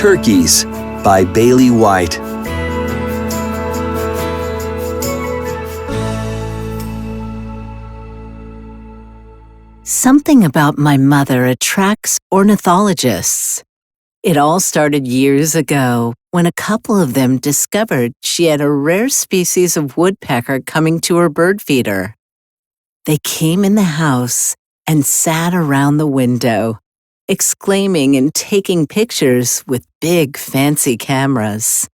Turkeys by Bailey White. Something about my mother attracts ornithologists. It all started years ago when a couple of them discovered she had a rare species of woodpecker coming to her bird feeder. They came in the house and sat around the window, exclaiming and taking pictures with big fancy cameras.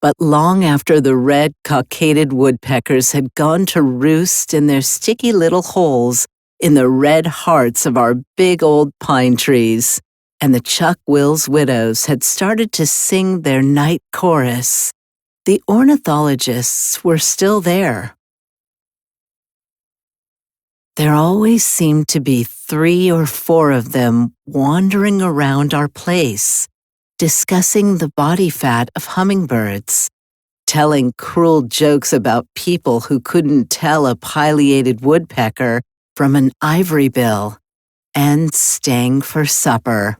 But long after the red cockaded woodpeckers had gone to roost in their sticky little holes in the red hearts of our big old pine trees, and the chuck-wills widows had started to sing their night chorus, the ornithologists were still there. There always seemed to be 3 or 4 of them wandering around our place, discussing the body fat of hummingbirds, telling cruel jokes about people who couldn't tell a pileated woodpecker from an ivory bill, and staying for supper.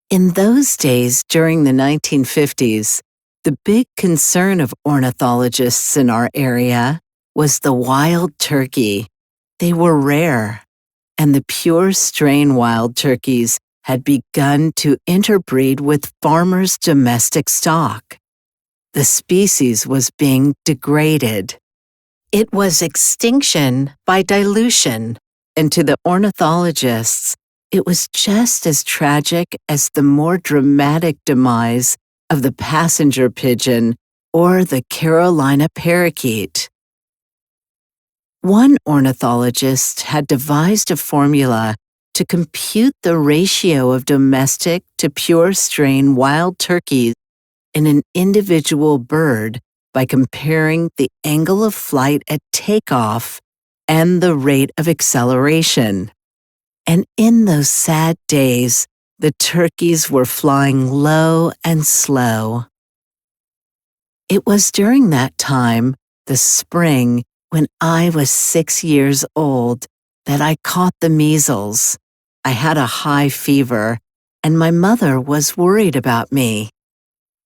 In those days, during the 1950s, the big concern of ornithologists in our area was the wild turkey. They were rare, and the pure strain wild turkeys had begun to interbreed with farmers' domestic stock. The species was being degraded. It was extinction by dilution, and to the ornithologists, it was just as tragic as the more dramatic demise of the passenger pigeon or the Carolina parakeet. One ornithologist had devised a formula to compute the ratio of domestic to pure strain wild turkeys in an individual bird by comparing the angle of flight at takeoff and the rate of acceleration. And in those sad days, the turkeys were flying low and slow. It was during that time, the spring, when I was 6 years old, that I caught the measles. I had a high fever, and my mother was worried about me.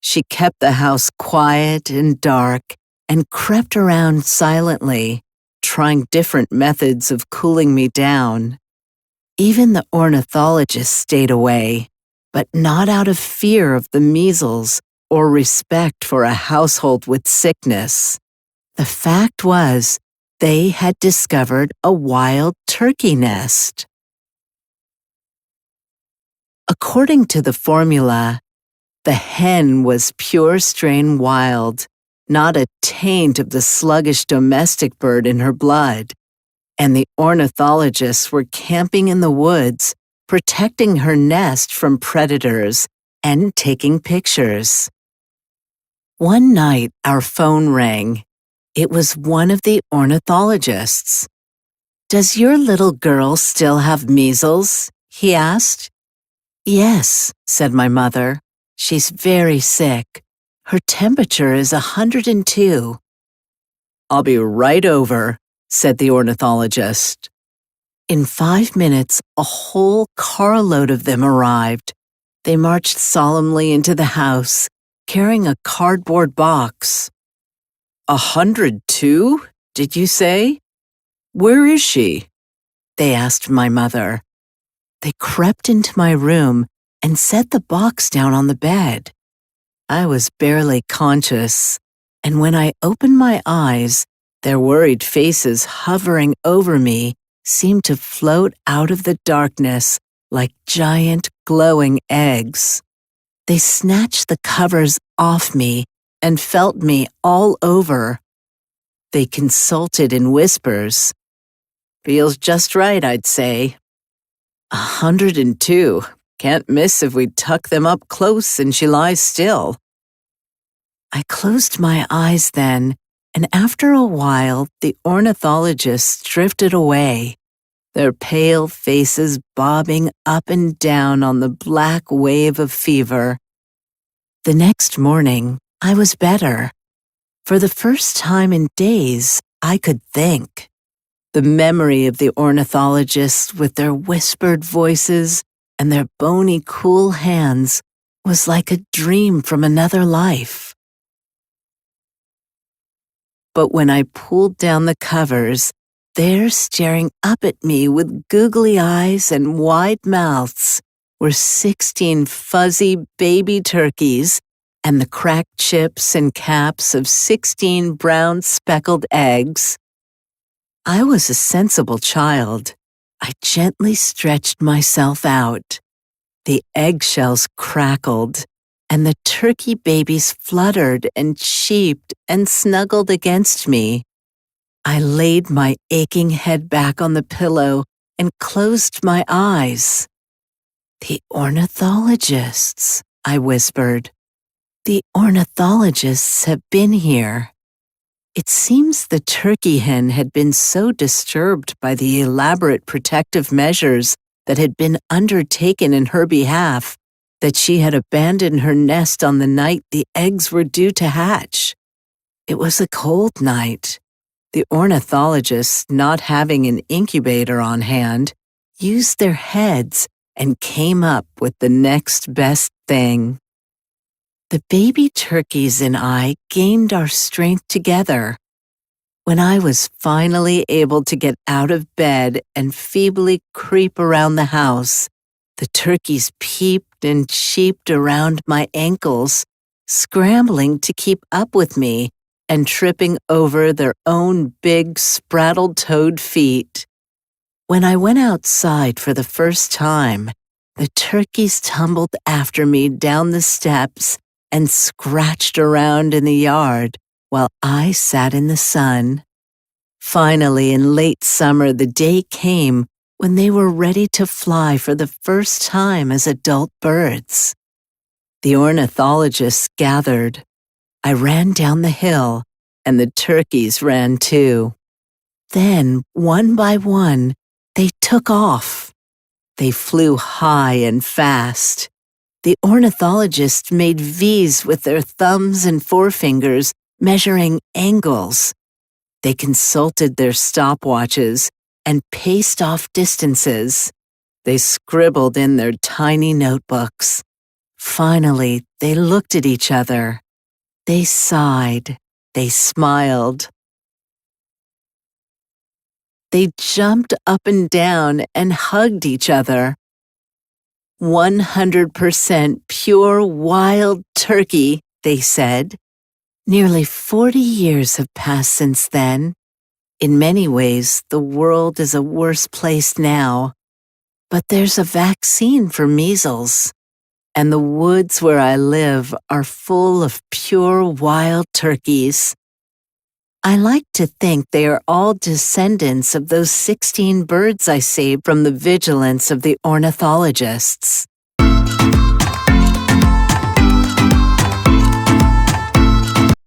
She kept the house quiet and dark and crept around silently, trying different methods of cooling me down. Even the ornithologists stayed away, but not out of fear of the measles or respect for a household with sickness. The fact was, they had discovered a wild turkey nest. According to the formula, the hen was pure strain wild, not a taint of the sluggish domestic bird in her blood, and the ornithologists were camping in the woods, protecting her nest from predators and taking pictures. One night, our phone rang. It was one of the ornithologists. "Does your little girl still have measles?" he asked. "Yes," said my mother. "She's very sick. Her temperature is 102. "I'll be right over," said the ornithologist. In 5 minutes, a whole carload of them arrived. They marched solemnly into the house, carrying a cardboard box. 102, did you say? Where is she?" they asked my mother. They crept into my room and set the box down on the bed. I was barely conscious, and when I opened my eyes, their worried faces hovering over me seemed to float out of the darkness like giant glowing eggs. They snatched the covers off me and felt me all over. They consulted in whispers. "Feels just right, I'd say." 102. Can't miss if we tuck them up close and she lies still. I closed my eyes then, and after a while, the ornithologists drifted away, their pale faces bobbing up and down on the black wave of fever. The next morning, I was better. For the first time in days, I could think. The memory of the ornithologists with their whispered voices and their bony, cool hands was like a dream from another life. But when I pulled down the covers, there, staring up at me with googly eyes and wide mouths, were 16 fuzzy baby turkeys and the cracked chips and caps of 16 brown speckled eggs. I was a sensible child. I gently stretched myself out. The eggshells crackled, and the turkey babies fluttered and cheeped and snuggled against me. I laid my aching head back on the pillow and closed my eyes. "The ornithologists," I whispered. "The ornithologists have been here." It seems the turkey hen had been so disturbed by the elaborate protective measures that had been undertaken in her behalf that she had abandoned her nest on the night the eggs were due to hatch. It was a cold night. The ornithologists, not having an incubator on hand, used their heads and came up with the next best thing. The baby turkeys and I gained our strength together. When I was finally able to get out of bed and feebly creep around the house, the turkeys peeped and cheeped around my ankles, scrambling to keep up with me and tripping over their own big spraddle-toed feet. When I went outside for the first time, the turkeys tumbled after me down the steps and scratched around in the yard while I sat in the sun. Finally, in late summer, the day came when they were ready to fly for the first time as adult birds. The ornithologists gathered. I ran down the hill, and the turkeys ran too. Then, one by one, they took off. They flew high and fast. The ornithologists made V's with their thumbs and forefingers, measuring angles. They consulted their stopwatches and paced off distances. They scribbled in their tiny notebooks. Finally, they looked at each other. They sighed. They smiled. They jumped up and down and hugged each other. 100% pure wild turkey, they said. Nearly 40 years have passed since then. In many ways, the world is a worse place now. But there's a vaccine for measles, and the woods where I live are full of pure wild turkeys. I like to think they are all descendants of those 16 birds I saved from the vigilance of the ornithologists.